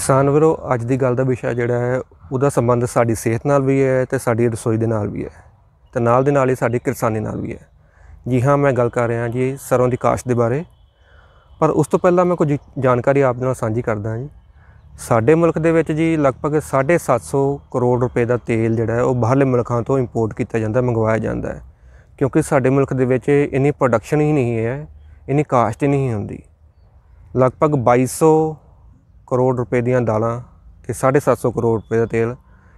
किसान वीरो अज की गल का विषय जोड़ा है उसका संबंध साड़ी सेहत नाल भी है तो साड़ी रसोई के नाल भी है तो नाल दे नाल ही साड़ी किसानी नाल भी है। जी हाँ, मैं गल कर रहा जी सरों की काश्त के बारे। पर उस तो पहला मैं कुछ जानकारी आप नाल सांझी करदा जी। साडे मुल्क दे विच जी लगभग 750 करोड़ रुपए का तेल जोड़ा है वह बाहरले मुल्कों तो इंपोर्ट किया जाता है, मंगवाया जाता है, क्योंकि साडे मुल्क दे विच इन्नी प्रोडक्शन ही नहीं है, इन्नी काश्त ही नहीं होंदी। लगभग 2200 करोड़ रुपए दीयां दालां ते 750 करोड़ रुपए का तेल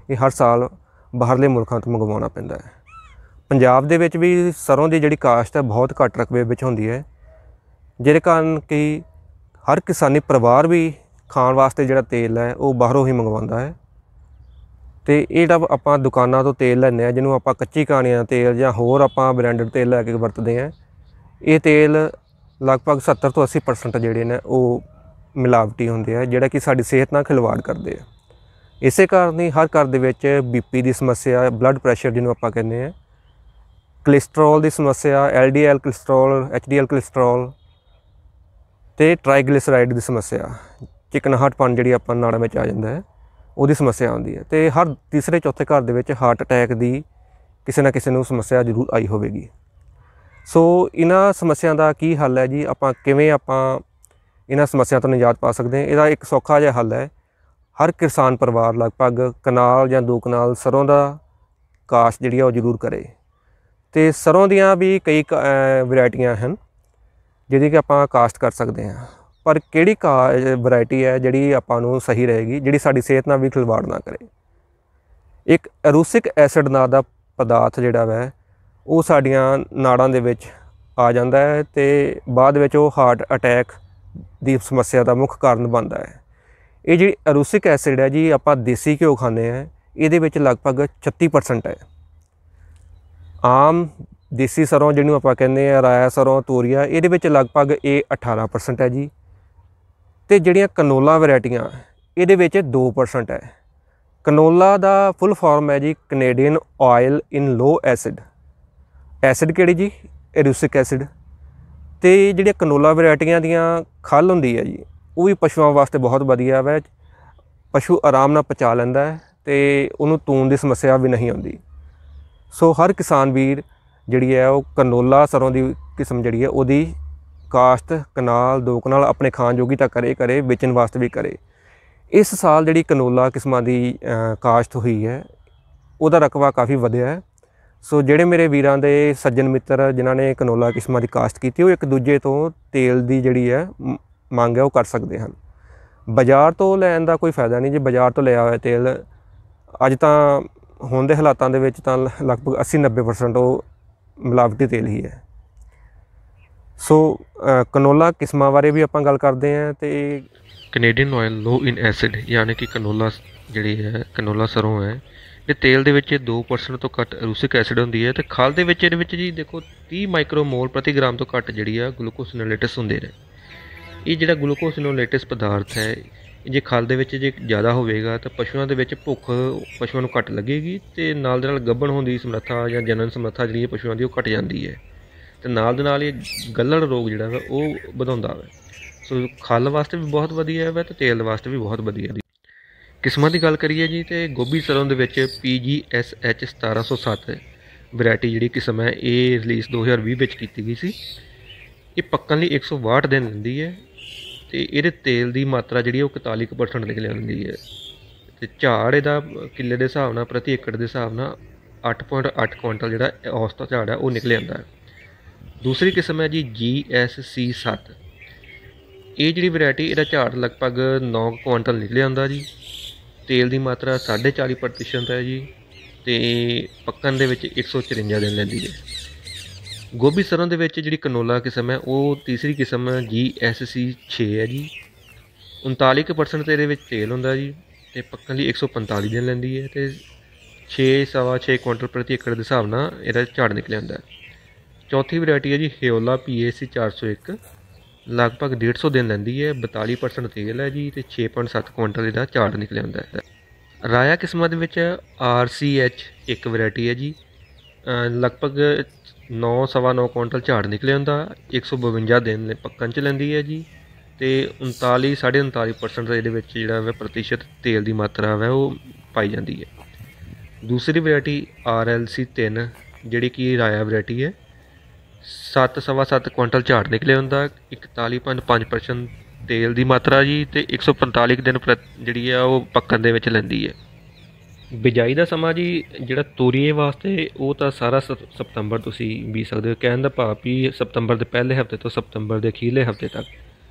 ये हर साल बाहरले मुल्कों तो मंगवाना पैंदा है। पंजाब दे विच भी सरों की जिहड़ी काश्त है बहुत घੱਟ रकबे विच होंदी है, जिहदे कारण कि हर किसानी परिवार भी खाण वास्ते जिहड़ा तेल है वो बाहरों ही मंगवाउंदा है। तो ये जिहड़ा आपां दुकानां तो तेल लैंदे आ, जिन्हों आपां कच्ची कहानियां तेल जां होर आपां ब्रांडेड तेल लैके वरतदे हैं, ये तेल लगभग 70 तो 80% जिहड़े ने वो मिलावटी होंदे है, जिहड़ा कि साडी सेहत नाल खिलवाड़ करदे आ। इसे कारण ही हर घर दे विच बीपी की समस्या, ब्लड प्रैशर जिन्हों आपां कहने हैं, कोलेस्ट्रोल की समस्या, LDL कोलेस्ट्रोल, HDL कोलेस्ट्रोल ते ट्राईग्लिसराइड की समस्या, चिकनाहटपन जिहड़ी आपां नाड़ां विच आ जांदा है उसदी समस्या आउंदी है। तो हर तीसरे चौथे घर दे विच हार्ट अटैक की किसी ना किसी नूं समस्या जरूर आई होवेगी। सो इन्हां समस्यावां दा की हल है जी, आपां किवें इन्हां समस्या तो निजात पा सकते हैं। इसदा एक सौखा जिहा हल है, हर किसान परिवार लगभग कनाल या 2 कनाल सरों का काश्त जिहड़ी है जरूर करे। तो सरों दियां भी कई वैरायटियां हैं जिहदी कि आपां काश्त कर सकते हैं, पर किहड़ी वैरायटी है जिहड़ी आपां नूं सही रहेगी, जिहड़ी साडी सेहत नाल भी खिलवाड़ ना करे। एक एरूसिक एसिड नां दा पदार्थ जिहड़ा वै वो साडियां नाड़ां दे विच आ जांदा है ते बाद विच वो हार्ट अटैक दी समस्या का मुख्य कारण बनता है। ये जी एरूसिक एसिड है जी, आपां देसी घ्यो खाने हैं, ये लगभग 36% है। आम देसी सरों जिन्होंने आपां कहने हैं राया सरों, तोरिया, ये लगभग ये 18% है जी। तो जिहड़ियां कनोला वैरायटियां ये 2% है। कनोला का फुल फॉर्म है जी Canadian oil in low acid. Acid किहड़ी जी? Erucic acid. तो जिहड़ियां कनोला वैरायटियां दियां खल हुंदी है जी वो भी पशुओं वास्ते बहुत वधिया है, पशु आराम नाल पचा लैंदा है तो उन्होंने तून की समस्या भी नहीं आती। सो हर किसान वीर जिहड़ी है वो कनोला सरों की किस्म जिहड़ी है उहदी काश्त कनाल 2 कनाल अपने खाण जोगी तां करे, बेचण वास्ते भी करे। इस साल जिहड़ी कनोला किस्मां की काश्त हुई है उहदा रकबा काफ़ी वधिया है। सो जिहड़े मेरे वीरां दे सज्जन मित्र जिन्हां ने कनोला किस्मां की काश्त की वो एक दूजे तो तेल की जिहड़ी है मंग है वो कर सकते हैं। बाज़ार तो लैण का कोई फायदा नहीं जी, बाज़ार तो लिया हुआ तेल अज तां हुण दे हालातां दे विच तां लगभग 80-90% वो मिलावटी तेल ही है। सो कनोला किस्मां बारे भी आपां गल करते हैं। तो Canadian oil low in acid यानी कि कनोला जिहड़ी है कनोला सरों है, ये तेल दे विच 2% तो घट एरूसिक एसिड होंदी है। तो खल दे विच इहदे विच जी देखो 30 माइक्रोमोल प्रति ग्राम तो घट जिहड़ी है ग्लूकोसिनोलेटिस हुंदे ने। ये जिहड़ा ग्लूकोसिनोलेटिस पदार्थ है जे खल दे विच जे ज़्यादा होवेगा तो पशुओं दे विच भुख पशुओं नूं घट लगेगी ते नाल दे नाल गब्भण होण दी समर्था जां जनन समर्था जिहड़ी पशुओं दी वो घट जांदी है। तो नाल दे नाल ये गल्लड़ रोग जिहड़ा वा वो वधाउंदा वा। सो खल वास्ते भी बहुत वधिया है तो तेल वास्ते भी बहुत वधिया। किस्मां की गल करिए जी तो गोभी सरों दे विच PGSH 1707 वैरायटी जिहड़ी किस्म है ये रिलीज़ 2020 विच कीती गई सी। ये पक्कण लई 162 दिन लैंदी है तो ये तेल की मात्रा जी 41% निकल आती है। तो झाड़ इहदा किले के हिसाब नाल प्रति एकड़ के हिसाब नाल 8.8 कुंटल जो औसत झाड़ है वो निकल आता है। दूसरी किस्म है जी GSC 7। ये जी वैरायटी इहदा झाड़ लगभग 9 कुंटल निकल आता जी। तेल की मात्रा 40.5% है जी। तो पक्कण दे विच 154 दिन लैंदी है। गोभी सरों दे विच जिहड़ी कनोला किस्म है वो तीसरी किस्म GSC 6 है जी। 39% इहदे विच तेल हुंदा जी ते पक्कण लई 145 दिन लैंदी है। तो 6.6 कुंटल प्रति एकड़ के हिसाब नाल इहदा झाड़ निकल आंदा है। चौथी वैरायटी है जी हेओला PAC 401, लगभग 150 दिन लैंदी है, 42% तेल है जी। तो 6.7 कुंटल इहदा झाड़ निकल आंदा है। राया किस्मां दे विच RCH एक वैरायटी है जी, लगभग 9 सवा 9 कुंटल झाड़ निकले आंदा, 152 दिन पक्कण च लैंदी है जी। ਤੇ 39 39.5% ਦਾ ਇਹਦੇ ਵਿੱਚ ਜਿਹੜਾ ਵਾ ਪ੍ਰਤੀਸ਼ਤ ਤੇਲ ਦੀ ਮਾਤਰਾ ਵਾ ਉਹ ਪਾਈ ਜਾਂਦੀ ਹੈ। ਦੂਸਰੀ ਵੈਰਾਈਟੀ RLC 3 ਜਿਹੜੀ ਕਿ ਰਾਇਆ ਵੈਰਾਈਟੀ ਹੈ, 7.25 ਕੁਇੰਟਲ ਝਾੜ ਨਿਕਲੇ ਹੁੰਦਾ, 41.5% ਤੇਲ ਦੀ ਮਾਤਰਾ ਜੀ, ਤੇ 145 ਦਿਨ ਜਿਹੜੀ ਆ ਉਹ ਪੱਕਣ ਦੇ ਵਿੱਚ ਲੈਂਦੀ ਹੈ। ਬਿਜਾਈ ਦਾ ਸਮਾਂ ਜੀ ਜਿਹੜਾ ਤੋਰੀਏ ਵਾਸਤੇ ਉਹ ਤਾਂ ਸਾਰਾ ਸਤੰਬਰ ਤੁਸੀਂ ਬੀਜ ਸਕਦੇ ਹੋ। ਕਹਿਣ ਦਾ ਭਾਵ ਵੀ ਸਤੰਬਰ ਦੇ ਪਹਿਲੇ ਹਫਤੇ ਤੋਂ ਸਤੰਬਰ ਦੇ ਅਖੀਰਲੇ ਹਫਤੇ ਤੱਕ।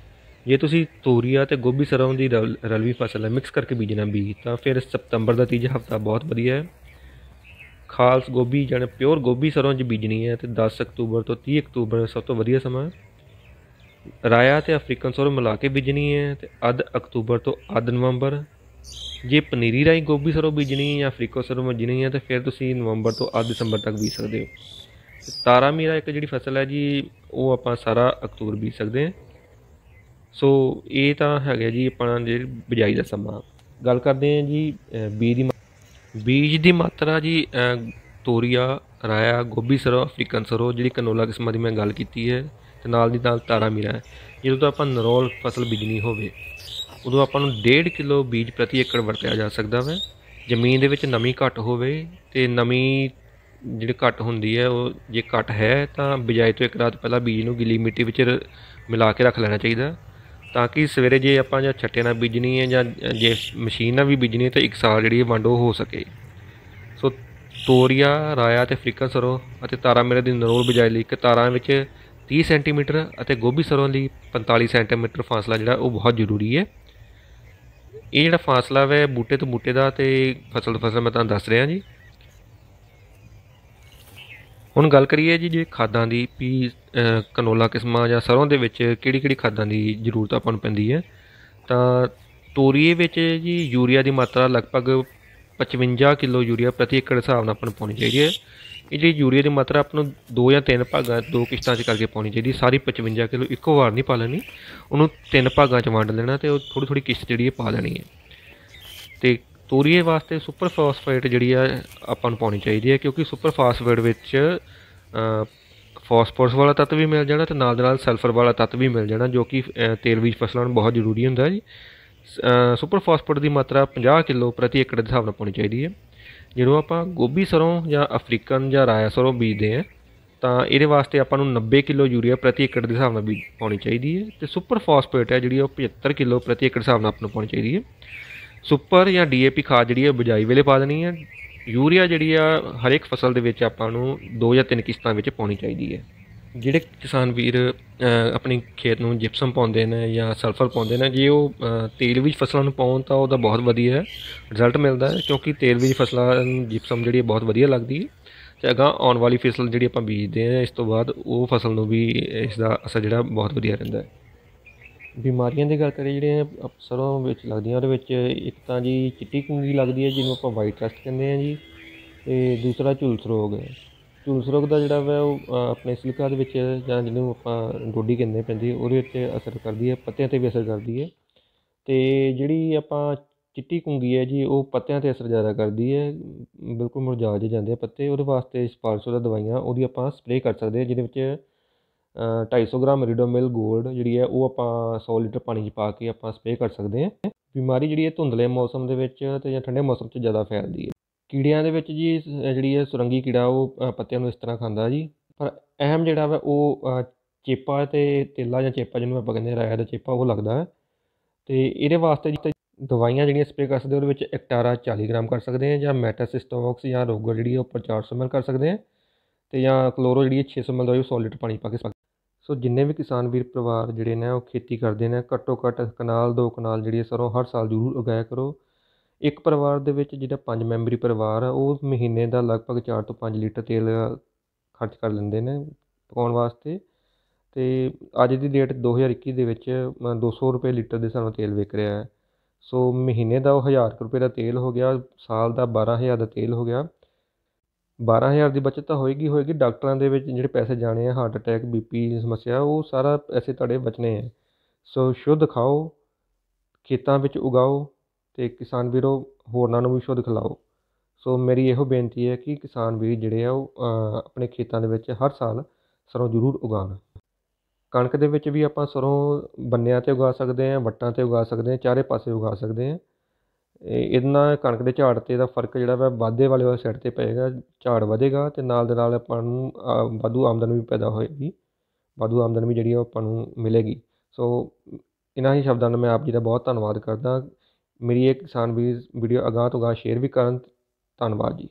ਜੇ ਤੁਸੀਂ ਤੋਰੀਆ ਅਤੇ ਗੋਭੀ ਸਰੋਂ ਦੀ ਰਲਵੀਂ ਫਸਲ ਹੈ ਮਿਕਸ ਕਰਕੇ ਬੀਜਣਾ ਬੀਜ, ਤਾਂ ਫਿਰ ਸਤੰਬਰ ਦਾ ਤੀਜਾ ਹਫਤਾ ਬਹੁਤ ਵਧੀਆ ਹੈ। ਖਾਲਸ ਗੋਭੀ ਜਾਣੀ ਪਿਓਰ ਗੋਭੀ ਸਰੋਂ 'ਚ ਬੀਜਣੀ ਹੈ, ਅਤੇ 10 ਅਕਤੂਬਰ ਤੋਂ 30 ਅਕਤੂਬਰ ਸਭ ਤੋਂ ਵਧੀਆ ਸਮਾਂ। ਰਾਇਆ ਅਤੇ ਅਫਰੀਕਨ ਸਰੋਂ ਮਿਲਾ ਕੇ ਬੀਜਣੀ ਹੈ, ਅਤੇ ਅੱਧ ਅਕਤੂਬਰ ਤੋਂ ਅੱਧ ਨਵੰਬਰ। ਜੇ ਪਨੀਰੀ ਰਾਹੀਂ ਗੋਭੀ ਸਰੋਂ ਬੀਜਣੀ ਜਾਂ ਅਫਰੀਕਨ ਸਰੋਂ ਬੀਜਣੀ ਹੈ, ਤਾਂ ਫਿਰ ਤੁਸੀਂ ਨਵੰਬਰ ਤੋਂ ਅੱਧ ਦਸੰਬਰ ਤੱਕ ਬੀਜ ਸਕਦੇ ਹੋ। ਤਾਰਾ ਮੀਰਾ ਇੱਕ ਜਿਹੜੀ ਫਸਲ ਹੈ ਜੀ, ਉਹ ਆਪਾਂ ਸਾਰਾ ਅਕਤੂਬਰ ਬੀਜ ਸਕਦੇ ਹਾਂ। ਸੋ ਇਹ ਤਾਂ ਹੈਗਾ ਜੀ ਆਪਣਾ ਜਿਹੜੀ ਬਿਜਾਈ ਦਾ ਸਮਾਂ। ਗੱਲ ਕਰਦੇ ਹਾਂ ਜੀ ਬੀਜ ਦੀ ਮਾਤਰਾ ਜੀ। ਤੋਰੀਆ, ਰਾਇਆ, ਗੋਭੀ ਸਰੋਂ, ਅਫਰੀਕਨ ਸਰੋਂ ਜਿਹੜੀ ਕਨੋਲਾ ਕਿਸਮਾਂ ਦੀ ਮੈਂ ਗੱਲ ਕੀਤੀ ਹੈ, ਅਤੇ ਨਾਲ ਦੀ ਨਾਲ ਤਾਰਾ ਮੀਰਾ ਹੈ। ਜਦੋਂ ਤਾਂ ਆਪਾਂ ਨਰੋਲ ਫਸਲ ਬੀਜਣੀ ਹੋਵੇ ਉਦੋਂ ਆਪਾਂ ਨੂੰ 1.5 ਕਿਲੋ ਬੀਜ ਪ੍ਰਤੀ ਏਕੜ ਵਰਤਿਆ ਜਾ ਸਕਦਾ ਵਾ। ਜ਼ਮੀਨ ਦੇ ਵਿੱਚ ਨਮੀ ਘੱਟ ਹੋਵੇ, ਅਤੇ ਨਮੀ ਜਿਹੜੀ ਘੱਟ ਹੁੰਦੀ ਹੈ ਉਹ ਜੇ ਘੱਟ ਹੈ ਤਾਂ ਬਿਜਾਈ ਤੋਂ ਇੱਕ ਰਾਤ ਪਹਿਲਾਂ ਬੀਜ ਨੂੰ ਗਿੱਲੀ ਮਿੱਟੀ ਵਿੱਚ ਮਿਲਾ ਕੇ ਰੱਖ ਲੈਣਾ ਚਾਹੀਦਾ, ਤਾਂ ਕਿ ਸਵੇਰੇ ਜੇ ਆਪਾਂ ਜਾਂ ਛੱਟੇ ਨਾਲ ਬੀਜਣੀ ਹੈ ਜਾਂ ਜੇ ਮਸ਼ੀਨ ਨਾਲ ਵੀ ਬੀਜਣੀ ਹੈ ਤਾਂ ਇੱਕ ਸਾਲ ਜਿਹੜੀ ਵੰਡ ਉਹ ਹੋ ਸਕੇ। ਸੋ ਤੋਰੀਆ, ਰਾਇਆ ਅਤੇ ਅਫਰੀਕਨ ਸਰੋਂ ਅਤੇ ਤਾਰਾ ਮੀਰਾ ਦੀ ਨਰੋਲ ਬਿਜਾਈ ਲਈ ਕਤਾਰਾਂ ਵਿੱਚ 30 ਸੈਂਟੀਮੀਟਰ ਅਤੇ ਗੋਭੀ ਸਰੋਂ ਲਈ 45 ਸੈਂਟੀਮੀਟਰ ਫਾਸਲਾ ਜਿਹੜਾ ਉਹ ਬਹੁਤ ਜ਼ਰੂਰੀ ਹੈ। ਇਹ ਜਿਹੜਾ ਫਾਸਲਾ ਹੈ ਬੂਟੇ ਤੋਂ ਬੂਟੇ ਦਾ ਅਤੇ ਫਸਲ ਤੋਂ ਫਸਲ ਮੈਂ ਤੁਹਾਨੂੰ ਦੱਸ ਰਿਹਾ ਜੀ। ਹੁਣ ਗੱਲ ਕਰੀਏ ਜੀ ਜੇ ਖਾਦਾਂ ਦੀ ਵੀ ਕਨੋਲਾ ਕਿਸਮਾਂ ਜਾਂ ਸਰੋਂ ਦੇ ਵਿੱਚ ਕਿਹੜੀ ਕਿਹੜੀ ਖਾਦਾਂ ਦੀ ਜ਼ਰੂਰਤ ਆਪਾਂ ਨੂੰ ਪੈਂਦੀ ਹੈ, ਤਾਂ ਤੋਰੀਏ ਵਿੱਚ ਜੀ ਯੂਰੀਆ ਦੀ ਮਾਤਰਾ ਲਗਭਗ 55 ਕਿਲੋ ਯੂਰੀਆ ਪ੍ਰਤੀ ਏਕੜ ਹਿਸਾਬ ਨਾਲ ਆਪਾਂ ਨੂੰ ਪਾਉਣੀ ਚਾਹੀਦੀ ਹੈ। ਇਹ ਜਿਹੜੀ ਯੂਰੀਆ ਦੀ ਮਾਤਰਾ ਆਪਾਂ ਨੂੰ 2 ਜਾਂ 3 ਭਾਗਾਂ 2 ਕਿਸ਼ਤਾਂ 'ਚ ਕਰਕੇ ਪਾਉਣੀ ਚਾਹੀਦੀ। ਸਾਰੀ 55 ਕਿਲੋ ਇੱਕੋ ਵਾਰ ਨਹੀਂ ਪਾ ਲੈਣੀ, ਉਹਨੂੰ 3 ਭਾਗਾਂ 'ਚ ਵੰਡ ਲੈਣਾ, ਅਤੇ ਉਹ ਥੋੜ੍ਹੀ ਥੋੜ੍ਹੀ ਕਿਸ਼ਤ ਜਿਹੜੀ ਪਾ ਲੈਣੀ ਹੈ। ਅਤੇ ਤੋਰੀਏ ਵਾਸਤੇ ਸੁਪਰ ਫਾਸਫੇਟ ਜਿਹੜੀ ਆ ਆਪਾਂ ਨੂੰ ਪਾਉਣੀ ਚਾਹੀਦੀ ਹੈ, ਕਿਉਂਕਿ ਸੁਪਰ ਫਾਸਫੇਟ ਵਿੱਚ ਫਾਸਫੋਰਸ ਵਾਲਾ ਤੱਤ ਵੀ ਮਿਲ ਜਾਣਾ, ਅਤੇ ਨਾਲ ਦੇ ਨਾਲ ਸਲਫਰ ਵਾਲਾ ਤੱਤ ਵੀ ਮਿਲ ਜਾਣਾ, ਜੋ ਕਿ ਤੇਲ ਬੀਜ ਫਸਲਾਂ ਨੂੰ ਬਹੁਤ ਜ਼ਰੂਰੀ ਹੁੰਦਾ ਜੀ। ਸੁਪਰ ਫਾਸਫੇਟ ਦੀ ਮਾਤਰਾ 50 ਕਿਲੋ ਪ੍ਰਤੀ ਏਕੜ ਦੇ ਹਿਸਾਬ ਨਾਲ ਪਾਉਣੀ ਚਾਹੀਦੀ ਹੈ। ਜਦੋਂ ਆਪਾਂ ਗੋਭੀ ਸਰੋਂ ਜਾਂ ਅਫਰੀਕਨ ਜਾਂ ਰਾਇਆ ਸਰੋਂ ਬੀਜਦੇ ਹਾਂ ਤਾਂ ਇਹਦੇ ਵਾਸਤੇ ਆਪਾਂ ਨੂੰ 90 ਕਿਲੋ ਯੂਰੀਆ ਪ੍ਰਤੀ ਏਕੜ ਦੇ ਹਿਸਾਬ ਨਾਲ ਪਾਉਣੀ ਚਾਹੀਦੀ ਹੈ, ਅਤੇ ਸੁਪਰ ਫਾਸਫੇਟ ਹੈ ਜਿਹੜੀ ਉਹ 75 ਕਿਲੋ ਪ੍ਰਤੀ ਏਕੜ ਹਿਸਾਬ ਨਾਲ ਆਪਾਂ ਨੂੰ ਪਾਉਣੀ ਚਾਹੀਦੀ ਹੈ। ਸੁਪਰ ਜਾਂ DAP ਖਾਦ ਜਿਹੜੀ ਹੈ ਬਿਜਾਈ ਵੇਲੇ ਪਾ ਦੇਣੀ ਹੈ। ਯੂਰੀਆ ਜਿਹੜੀ ਆ ਹਰੇਕ ਫਸਲ ਦੇ ਵਿੱਚ ਆਪਾਂ ਨੂੰ 2 ਜਾਂ 3 ਕਿਸ਼ਤਾਂ ਵਿੱਚ ਪਾਉਣੀ ਚਾਹੀਦੀ ਹੈ। ਜਿਹੜੇ ਕਿਸਾਨ ਵੀਰ ਆਪਣੀ ਖੇਤ ਨੂੰ ਜਿਪਸਮ ਪਾਉਂਦੇ ਨੇ ਜਾਂ ਸਲਫਰ ਪਾਉਂਦੇ ਨੇ, ਜੇ ਉਹ ਤੇਲ ਬੀਜ ਫਸਲਾਂ ਨੂੰ ਪਾਉਣ ਤਾਂ ਉਹਦਾ ਬਹੁਤ ਵਧੀਆ ਰਿਜ਼ਲਟ ਮਿਲਦਾ ਹੈ, ਕਿਉਂਕਿ ਤੇਲ ਬੀਜ ਫਸਲਾਂ ਨੂੰ ਜਿਪਸਮ ਜਿਹੜੀ ਬਹੁਤ ਵਧੀਆ ਲੱਗਦੀ ਹੈ, ਅਤੇ ਅਗਾਂਹ ਆਉਣ ਵਾਲੀ ਫਸਲ ਜਿਹੜੀ ਆਪਾਂ ਬੀਜਦੇ ਹਾਂ ਇਸ ਤੋਂ ਬਾਅਦ ਉਹ ਫਸਲ ਨੂੰ ਵੀ ਇਸ ਦਾ ਅਸਰ ਜਿਹੜਾ ਬਹੁਤ ਵਧੀਆ ਰਹਿੰਦਾ ਹੈ। ਬਿਮਾਰੀਆਂ ਦੀ ਗੱਲ ਕਰੀਏ ਜਿਹੜੀਆਂ ਸਰੋਂ ਵਿੱਚ ਲੱਗਦੀਆਂ, ਉਹਦੇ ਵਿੱਚ ਇੱਕ ਤਾਂ ਜੀ ਚਿੱਟੀ ਕੁੰਗੀ ਲੱਗਦੀ ਹੈ ਜਿਹਨੂੰ ਆਪਾਂ ਵਾਈਟ ਰਸਟ ਕਹਿੰਦੇ ਹਾਂ ਜੀ, ਅਤੇ ਦੂਸਰਾ ਝੁਲਸ ਰੋਗ ਹੈ। ਝੁਲਸ ਰੋਗ ਦਾ ਜਿਹੜਾ ਵਾ ਉਹ ਆਪਣੇ ਸਿਲਕਾ ਦੇ ਵਿੱਚ ਜਾਂ ਜਿਹਨੂੰ ਆਪਾਂ ਡੋਡੀ ਕਹਿੰਦੇ ਪੈਂਦੀ ਉਹਦੇ ਉੱਤੇ ਅਸਰ ਕਰਦੀ ਹੈ, ਪੱਤਿਆਂ 'ਤੇ ਵੀ ਅਸਰ ਕਰਦੀ ਹੈ। ਅਤੇ ਜਿਹੜੀ ਆਪਾਂ ਚਿੱਟੀ ਕੁੰਗੀ ਹੈ ਜੀ ਉਹ ਪੱਤਿਆਂ 'ਤੇ ਅਸਰ ਜ਼ਿਆਦਾ ਕਰਦੀ ਹੈ, ਬਿਲਕੁਲ ਮੁਰਝਾ ਜਿਹੇ ਜਾਂਦੇ ਆ ਪੱਤੇ। ਉਹਦੇ ਵਾਸਤੇ ਸਪਾਰਸੋ ਦਵਾਈਆਂ ਉਹਦੀ ਆਪਾਂ ਸਪਰੇਅ ਕਰ ਸਕਦੇ ਹਾਂ, ਜਿਹਦੇ ਵਿੱਚ 250 ਗ੍ਰਾਮ ਰਿਡੋਮਿਲ ਗੋਲਡ ਜਿਹੜੀ ਹੈ ਉਹ ਆਪਾਂ 100 ਲੀਟਰ ਪਾਣੀ 'ਚ ਪਾ ਕੇ ਆਪਾਂ ਸਪਰੇਅ ਕਰ ਸਕਦੇ ਹਾਂ। ਬਿਮਾਰੀ ਜਿਹੜੀ ਹੈ ਧੁੰਦਲੇ ਮੌਸਮ ਦੇ ਵਿੱਚ ਅਤੇ ਜਾਂ ਠੰਡੇ ਮੌਸਮ 'ਚ ਜ਼ਿਆਦਾ ਫੈਲਦੀ ਹੈ। ਕੀੜਿਆਂ ਦੇ ਵਿੱਚ ਜੀ ਜਿਹੜੀ ਹੈ ਸੁਰੰਗੀ ਕੀੜਾ ਉਹ ਪੱਤਿਆਂ ਨੂੰ ਇਸ ਤਰ੍ਹਾਂ ਖਾਂਦਾ ਜੀ, ਪਰ ਅਹਿਮ ਜਿਹੜਾ ਵਾ ਉਹ ਚੇਪਾ ਅਤੇ ਤੇਲਾ ਜਾਂ ਚੇਪਾ ਜਿਹਨੂੰ ਆਪਾਂ ਕਹਿੰਦੇ ਰਾਇਆ ਦਾ ਚੇਪਾ ਉਹ ਲੱਗਦਾ ਹੈ। ਅਤੇ ਇਹਦੇ ਵਾਸਤੇ ਦਵਾਈਆਂ ਜਿਹੜੀਆਂ ਸਪਰੇਅ ਕਰ ਸਕਦੇ ਉਹਦੇ ਵਿੱਚ ਐਕਟਾਰਾ 40 ਗ੍ਰਾਮ ਕਰ ਸਕਦੇ ਹਾਂ, ਜਾਂ ਮੈਟਾਸਿਸਟੋਕਸ ਜਾਂ ਰੋਗਰ ਜਿਹੜੀ ਉੱਪਰ 400 ml ਕਰ ਸਕਦੇ ਹਾਂ, ਅਤੇ ਜਾਂ ਕਲੋਰੋ ਜਿਹੜੀ 600 ml ਦਵਾਈ 100 ਲੀਟਰ ਪਾਣੀ ਪਾ ਕੇ ਸੋ ਜਿੰਨੇ ਵੀ ਕਿਸਾਨ ਵੀਰ ਪਰਿਵਾਰ ਜਿਹੜੇ ਨੇ ਉਹ ਖੇਤੀ ਕਰਦੇ ਨੇ ਘੱਟੋ ਘੱਟ ਕਨਾਲ 2 ਕਨਾਲ ਜਿਹੜੀ ਸਰੋਂ ਹਰ ਸਾਲ ਜ਼ਰੂਰ ਉਗਾਇਆ ਕਰੋ। ਇੱਕ ਪਰਿਵਾਰ ਦੇ ਵਿੱਚ ਜਿਹੜਾ 5 ਮੈਂਬਰੀ ਪਰਿਵਾਰ ਆ ਉਹ ਮਹੀਨੇ ਦਾ ਲਗਭਗ 4 ਤੋਂ 5 ਲੀਟਰ ਤੇਲ ਖਰਚ ਕਰ ਲੈਂਦੇ ਨੇ ਪਕਾਉਣ ਵਾਸਤੇ, ਅਤੇ ਅੱਜ ਦੀ ਡੇਟ 2021 ਦੇ ਵਿੱਚ 200 ਰੁਪਏ ਲੀਟਰ ਦੇ ਹਿਸਾਬ ਨਾਲ ਤੇਲ ਵਿਕ ਰਿਹਾ ਹੈ। ਸੋ ਮਹੀਨੇ ਦਾ ਉਹ 1000 ਰੁਪਏ ਦਾ ਤੇਲ ਹੋ ਗਿਆ, ਸਾਲ ਦਾ 12000 ਦਾ ਤੇਲ ਹੋ ਗਿਆ। 12000 ਦੀ ਬੱਚਤ ਤਾਂ ਹੋਏਗੀ। ਡਾਕਟਰਾਂ ਦੇ ਵਿੱਚ ਜਿਹੜੇ ਪੈਸੇ ਜਾਣੇ ਆ, ਹਾਰਟ ਅਟੈਕ, BP ਦੀ ਸਮੱਸਿਆ, ਉਹ ਸਾਰਾ ਪੈਸੇ ਤੁਹਾਡੇ ਬਚਣੇ ਹੈ। ਸੋ ਸ਼ੁੱਧ ਖਾਓ, ਖੇਤਾਂ ਵਿੱਚ ਉਗਾਓ, ਅਤੇ ਕਿਸਾਨ ਵੀਰੋ ਹੋਰਨਾਂ ਨੂੰ ਵੀ ਸ਼ੁੱਧ ਖਿਲਾਓ। ਸੋ ਮੇਰੀ ਇਹੋ ਬੇਨਤੀ ਹੈ ਕਿ ਕਿਸਾਨ ਵੀਰ ਜਿਹੜੇ ਆ ਉਹ ਆਪਣੇ ਖੇਤਾਂ ਦੇ ਵਿੱਚ ਹਰ ਸਾਲ ਸਰੋਂ ਜ਼ਰੂਰ ਉਗਾਉਣ। ਕਣਕ ਦੇ ਵਿੱਚ ਵੀ ਆਪਾਂ ਸਰੋਂ ਬੰਨਿਆਂ 'ਤੇ ਉਗਾ ਸਕਦੇ ਹਾਂ, ਵੱਟਾਂ 'ਤੇ ਉਗਾ ਸਕਦੇ ਹਾਂ, ਚਾਰੇ ਪਾਸੇ ਉਗਾ ਸਕਦੇ ਹਾਂ। ਇਹਦੇ ਨਾਲ ਕਣਕ ਦੇ ਝਾੜ 'ਤੇ ਦਾ ਫਰਕ ਜਿਹੜਾ ਵਾ ਵਾਧੇ ਵਾਲੇ ਸਾਈਡ 'ਤੇ ਪਏਗਾ, ਝਾੜ ਵਧੇਗਾ ਅਤੇ ਨਾਲ ਦੇ ਨਾਲ ਆਪਾਂ ਨੂੰ ਵਾਧੂ ਆਮਦਨ ਵੀ ਪੈਦਾ ਹੋਏਗੀ, ਵਾਧੂ ਆਮਦਨ ਵੀ ਜਿਹੜੀ ਉਹ ਆਪਾਂ ਨੂੰ ਮਿਲੇਗੀ। ਸੋ ਇਹਨਾਂ ਹੀ ਸ਼ਬਦਾਂ ਨਾਲ ਮੈਂ ਆਪ ਜੀ ਦਾ ਬਹੁਤ ਧੰਨਵਾਦ ਕਰਦਾ। ਮੇਰੀ ਇਹ ਕਿਸਾਨ ਵੀਡੀਓ ਅਗਾਂਹ ਤੋਂ ਅਗਾਂਹ ਸ਼ੇਅਰ ਵੀ ਕਰਨ। ਧੰਨਵਾਦ ਜੀ।